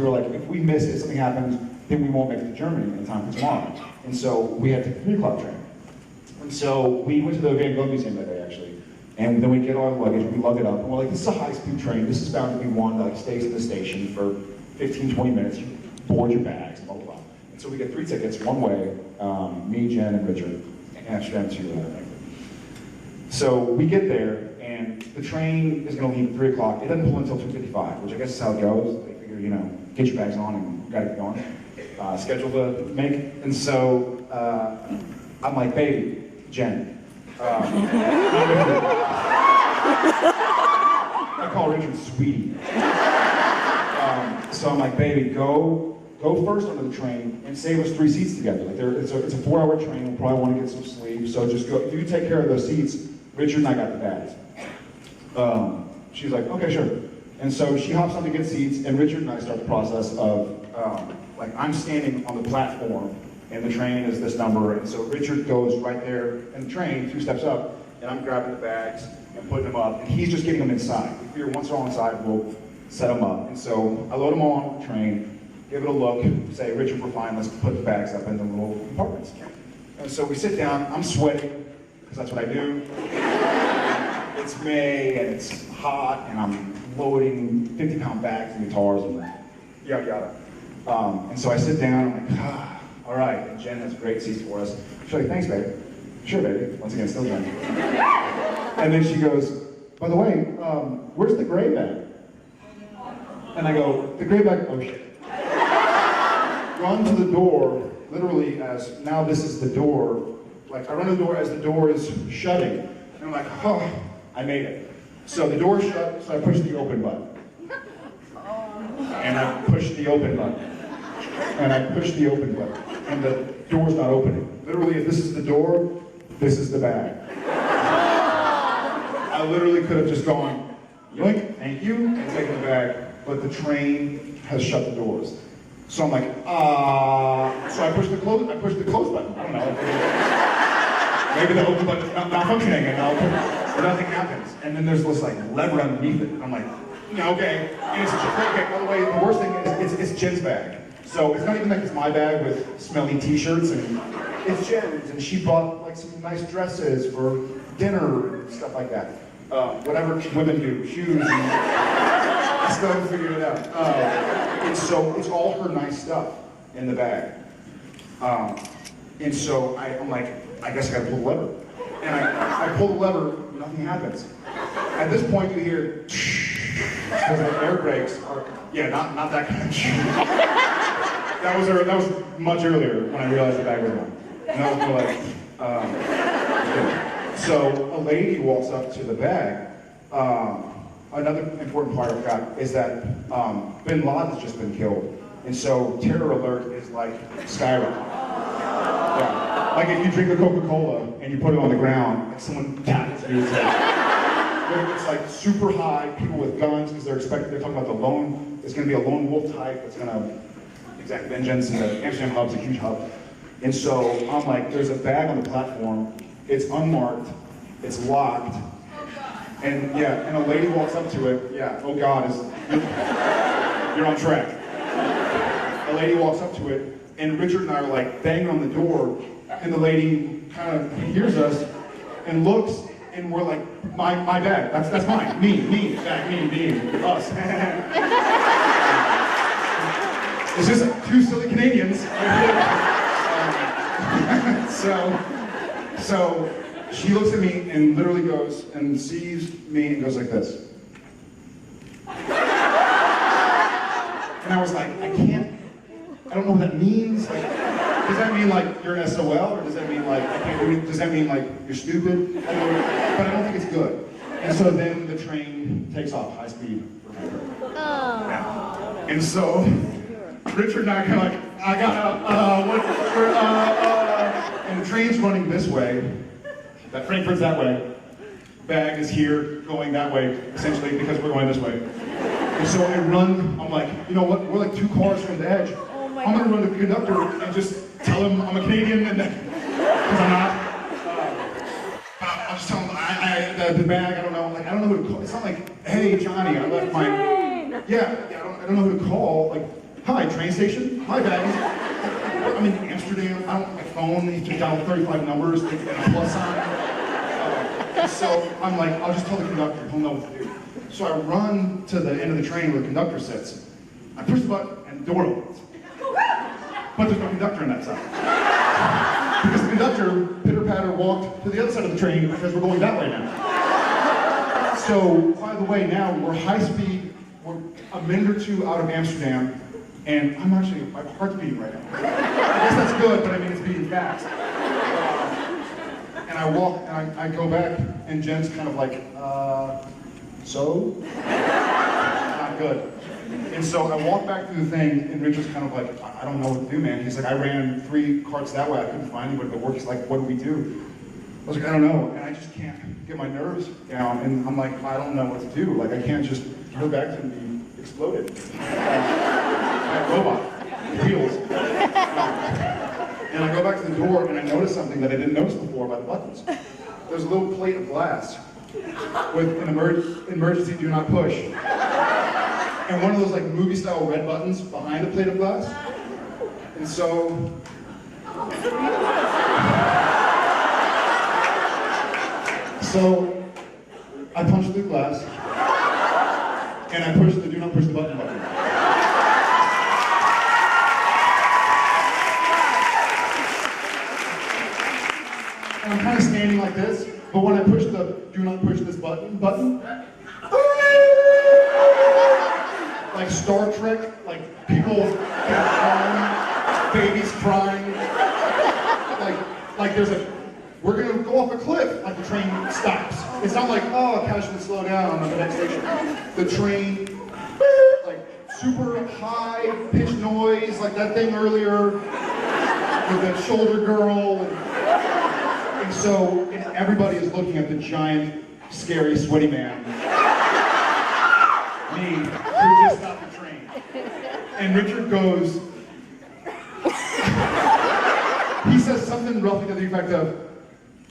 we were like, if we miss it, something happens, then we won't make it to Germany in time for tomorrow. And so we had to take the 3 o'clock train. And so we went to the Van Gogh Museum that day, actually. And then we get all our luggage, we lug it up, and we're like, this is a high-speed train. This is bound to be one that like, stays at the station for 15, 20 minutes. You board your bags, blah, blah, blah. And so we get 3 tickets, one way, me, Jen, and Richard, and Amsterdam to Frankfurt. So we get there, and the train is going to leave at 3 o'clock. It doesn't pull until 2:55, which I guess is how it goes. They figure, you know, get your bags on and got to get going. Schedule to make. And so I'm like, baby, Jen. I call Richard Sweetie. So I'm like, baby, go first onto the train and save us 3 seats together. Like it's a 4-hour train. We'll probably want to get some sleep. So just go. If you take care of those seats, Richard and I got the bags. She's like, okay, sure. And so she hops on to get seats, and Richard and I start the process of like I'm standing on the platform. And the train is this number, and so Richard goes right there in the train, 2 steps up, and I'm grabbing the bags and putting them up, and he's just getting them inside. We figure once they're all inside, we'll set them up. And so I load them all on the train, give it a look, say, Richard, we're fine, let's put the bags up in the little compartments. And so we sit down, I'm sweating, because that's what I do. It's May, and it's hot, and I'm loading 50-pound bags and guitars, and yada yada. And so I sit down, I'm like, all right, and Jen has great seats for us. She's like, thanks, babe. Sure, baby. Once again, still Jen. And then she goes, by the way, where's the gray bag? And I go, the gray bag, oh shit. Run to the door, literally as, now this is the door. Like, I run to the door as the door is shutting. And I'm like, oh, I made it. So the door shut, so I push the open button. And I push the open button. And I push the open button. And the door's not opening. Literally, if this is the door, this is the bag. I literally could have just gone, yoink, thank you, and taken the bag, but the train has shut the doors. So I'm like, so I push the close button. I don't know. Maybe the open button's not functioning, and nothing happens. And then there's this like lever underneath it. I'm like, yeah, okay. And it's okay. By the way, the worst thing is it's Jen's bag. So it's not even like it's my bag with smelly t-shirts, and it's Jen's, and she bought like some nice dresses for dinner and stuff like that. Whatever women do, shoes, and I still haven't figured it out. And so it's all her nice stuff in the bag. And so I'm like, I guess I gotta pull the lever. And I pull the lever, nothing happens. At this point you hear, because the air brakes are, yeah, not that kind of That was much earlier when I realized the bag was gone. And I was more like, so a lady walks up to the bag. Another important part I forgot is that Bin Laden's just been killed. And so terror alert is like Skyrim. Yeah. Like if you drink a Coca-Cola and you put it on the ground, and someone taps you, it's like super high, people with guns, because they're talking about there's gonna be a lone wolf type that's gonna exact vengeance, and the Amsterdam hub's a huge hub. And so I'm like, there's a bag on the platform, it's unmarked, it's locked, and yeah, and a lady walks up to it, yeah, oh God, you're on track. A lady walks up to it, and Richard and I are like banging on the door, and the lady kind of hears us and looks, and we're like, my bag, that's mine, me, bag, me, us. It's just 2 silly Canadians. So she looks at me and literally goes and sees me and goes like this. And I was like, I don't know what that means. Like, does that mean like you're an SOL, or does that mean like I can't do it? Does that mean like you're stupid? But I don't think it's good. And so then the train takes off high speed. Yeah. And so Richard and I are kind of like, I gotta, and the train's running this way. That Frankfurt's that way. Bag is here, going that way, essentially, because we're going this way. And so I run, I'm like, you know what, we're like 2 cars from the edge. I'm gonna run to the conductor and just tell him I'm a Canadian, and because I'm not. I'll just tell him, the bag, I don't know, like, I don't know who to call. It's not like, hey, Johnny, I left my, yeah, I don't know who to call. Like, hi, train station, hi bags. I'm in Amsterdam, I don't have my phone, you have to dial 35 numbers and a plus sign. So I'm like, I'll just tell the conductor, he'll know what to do. So I run to the end of the train where the conductor sits. I push the button and the door opens. But there's no conductor on that side. Because the conductor, pitter-patter, walked to the other side of the train because we're going that way now. So, by the way, now we're high speed, we're a minute or two out of Amsterdam, and I'm actually, my heart's beating right now. I guess that's good, but I mean, it's beating fast. And I walk, and I go back, and Jen's kind of like, so? Not good. And so I walk back through the thing, and Richard's kind of like, I don't know what to do, man. He's like, I ran 3 carts that way, I couldn't find anybody to work. He's like, what do we do? I was like, I don't know, and I just can't get my nerves down, and I'm like, I don't know what to do. Like, I can't just go back to be exploded. Like a robot, wheels. And I go back to the door, and I notice something that I didn't notice before about the buttons. There's a little plate of glass with an emergency do not push. And one of those like movie-style red buttons behind the plate of glass. And so... So, I punched through the glass, and I pushed the do not push the button button. And I'm kind of standing like this, but when I push the do not push this button, like Star Trek, like people get crying, babies crying, like there's a, we're gonna go off a cliff, like the train stops. It's not like, oh, casually slow down on the next station. The train, like super high pitched noise, like that thing earlier with that shoulder girl. And so everybody is looking at the giant, scary, sweaty man. Me, who just stopped the train. And Richard goes, he says something roughly to the effect of,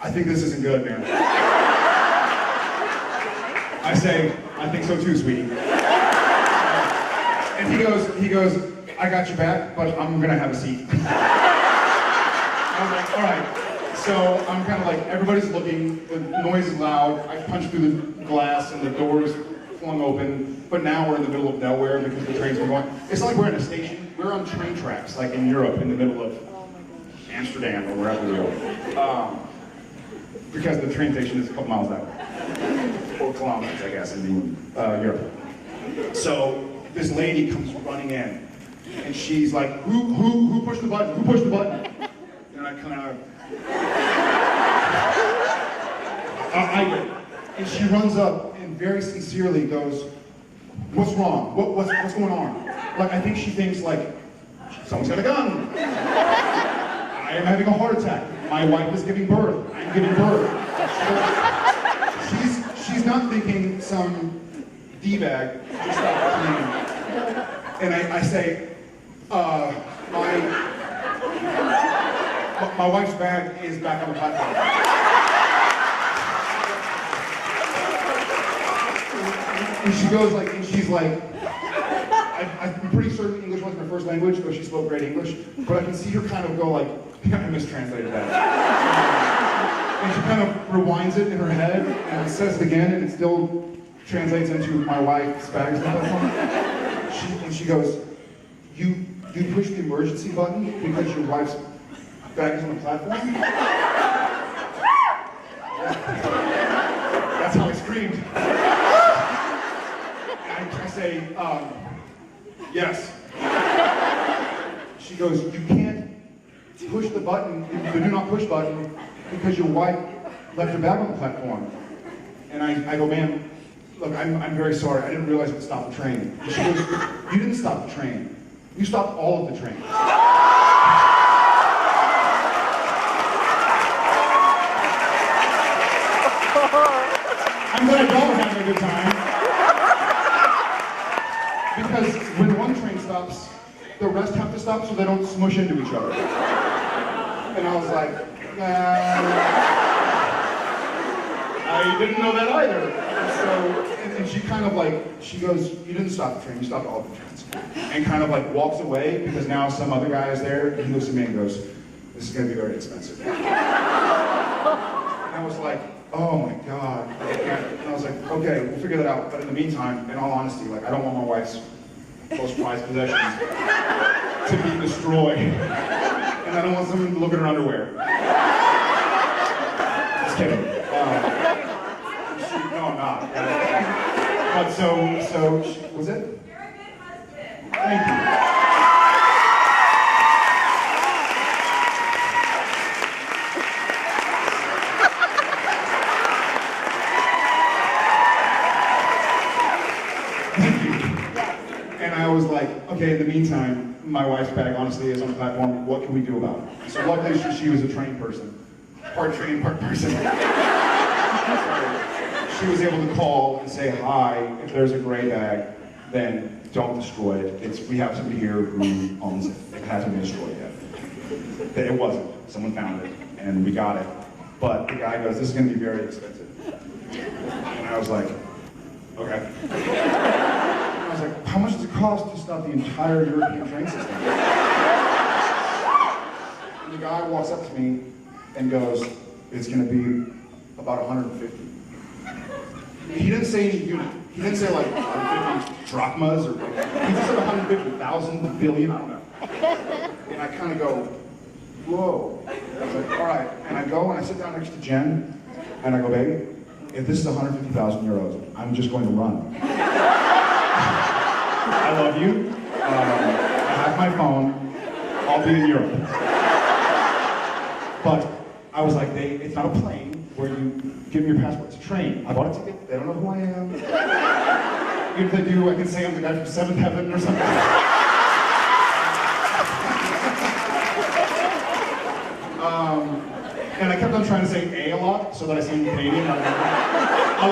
I think this isn't good, man. I say, I think so too, sweetie. And he goes, I got your back, but I'm gonna have a seat. I was like, all right. So I'm kind of like, everybody's looking, the noise is loud, I punched through the glass and the doors flung open, but now we're in the middle of nowhere because the trains are going. It's not like we're in a station, we're on train tracks, like in Europe, in the middle of Amsterdam or wherever we go. Because the train station is a couple miles out. 4 kilometers, I guess, in Europe. So this lady comes running in, and she's like, who pushed the button? Who pushed the button? And I kind of, I did. And she runs up and very sincerely goes, what's wrong? What's going on? Like, I think she thinks like, someone's got a gun. I am having a heart attack. My wife is giving birth. I'm giving birth. She's not thinking some D-bag just stopped the train. And I say, my wife's bag is back on the platform. And she goes like, and she's like, I'm pretty certain English wasn't her first language, though she spoke great English, but I can see her kind of go like, I mistranslated that. And she kind of rewinds it in her head, and says it again, and it still translates into my wife's bag's on the platform. And she goes, you pushed the emergency button because your wife's bag is on the platform? That's how I screamed. And I say, yes. She goes, you can't push the button, the do not push button, because your wife left her bag on the platform. And I go, ma'am, look, I'm very sorry, I didn't realize it would stop the train. And she goes, you didn't stop the train. You stopped all of the trains. I'm glad y'all are having a good time. Because when one train stops, the rest have to stop so they don't smush into each other. And I was like, I didn't know that either. And and she kind of like, she goes, you didn't stop the train, you stopped all the trains. And kind of like walks away because now some other guy is there, and he looks at me and goes, this is gonna be very expensive. And I was like, oh my God. And I was like, okay, we'll figure that out. But in the meantime, in all honesty, like I don't want my wife's most prized possessions to be destroyed. And I don't want someone to look at her underwear. Just kidding. No, I'm not. But so, was it? You're a good husband. Thank you. And I was like, okay, in the meantime, my wife's bag honestly is on the platform. What can we do about it? So luckily she was a trained person. Part trained, part person. She was able to call and say, hi, if there's a gray bag, then don't destroy it. We have somebody here who owns it. It hasn't been destroyed yet. It wasn't. Someone found it, and we got it. But the guy goes, this is going to be very expensive. And I was like, okay. I was like, how much does it cost to stop the entire European train system? And the guy walks up to me and goes, it's going to be about 150. He didn't say any unit. He didn't say like 150 drachmas or like, he just said 150,000 billion, I don't know. And I kind of go, whoa. I was like, all right. And I go and I sit down next to Jen and I go, baby, if this is 150,000 euros, I'm just going to run. I love you. I have my phone. I'll be in Europe. But I was like, it's not a plane where you give me your passport. It's a train. I bought a ticket. They don't know who I am. Even if they do, I can say I'm the guy from Seventh Heaven or something. And I kept on trying to say a lot so that I seemed Canadian. I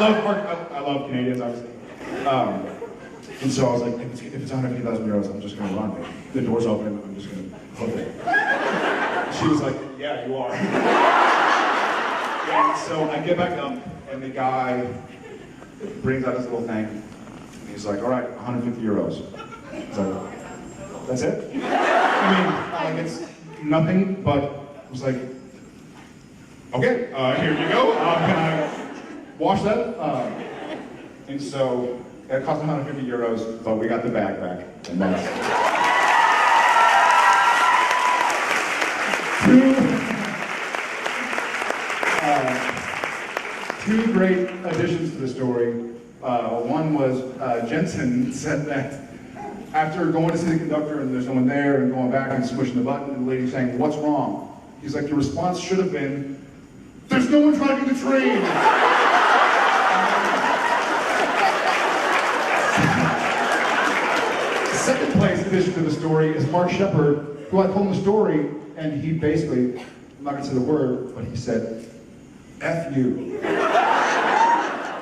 love Canadians, obviously. And so I was like, if it's 150,000 euros, I'm just going to run. The door's open, I'm just going to hook it. She was like, yeah, you are. And so I get back up, and the guy brings out his little thing, and he's like, all right, 150 euros. He's like, that's it? I mean, like it's nothing, but I was like, okay, here you go. Can I wash that? And so it cost 150 euros, but we got the bag back, and that's two great additions to the story. One was Jensen said that after going to see the conductor and there's no one there and going back and smushing the button and the lady saying, what's wrong? He's like, your response should have been, there's no one driving the train! Second place addition to the story is Mark Shepard, who I told him the story, and he basically, I'm not going to say the word, but he said, F you.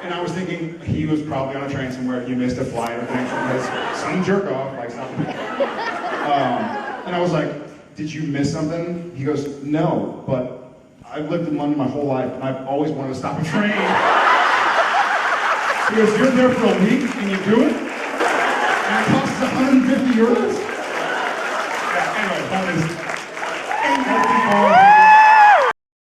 And I was thinking he was probably on a train somewhere, he missed a flight or things from his some jerk off, like something. And I was like, did you miss something? He goes, no, but I've lived in London my whole life, and I've always wanted to stop a train. He goes, you're there for a week, and you do it? And it costs 150 euros? Yeah, anyway, that is